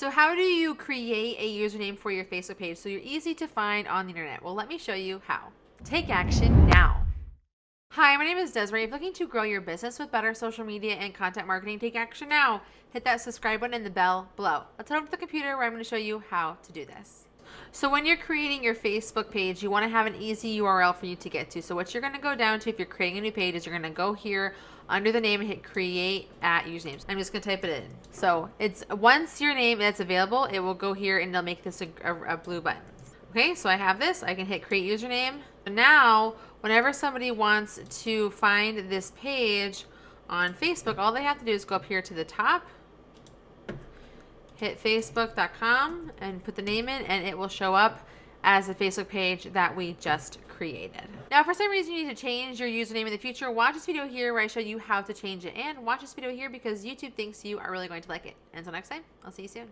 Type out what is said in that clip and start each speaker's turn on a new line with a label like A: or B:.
A: So how do you create a username for your Facebook page so you're easy to find on the internet? Well, let me show you how. Take action now. Hi, my name is Desiree. If you're looking to grow your business with better social media and content marketing, take action now. Hit that subscribe button and the bell below. Let's head over to the computer where I'm going to show you how to do this. So when you're creating your Facebook page, you want to have an easy URL for you to get to. So what you're going to go down to if you're creating a new page is you're going to go here under the name and hit create at usernames. I'm just going to type it in. So it's once your name is available, it will go here and it'll make this a blue button. Okay, so I have this. I can hit create username. Now, whenever somebody wants to find this page on Facebook, all they have to do is go up here to the top, hit facebook.com and put the name in, and it will show up as the Facebook page that we just created. Now, if for some reason you need to change your username in the future, watch this video here where I show you how to change it, and watch this video here because YouTube thinks you are really going to like it. Until next time, I'll see you soon.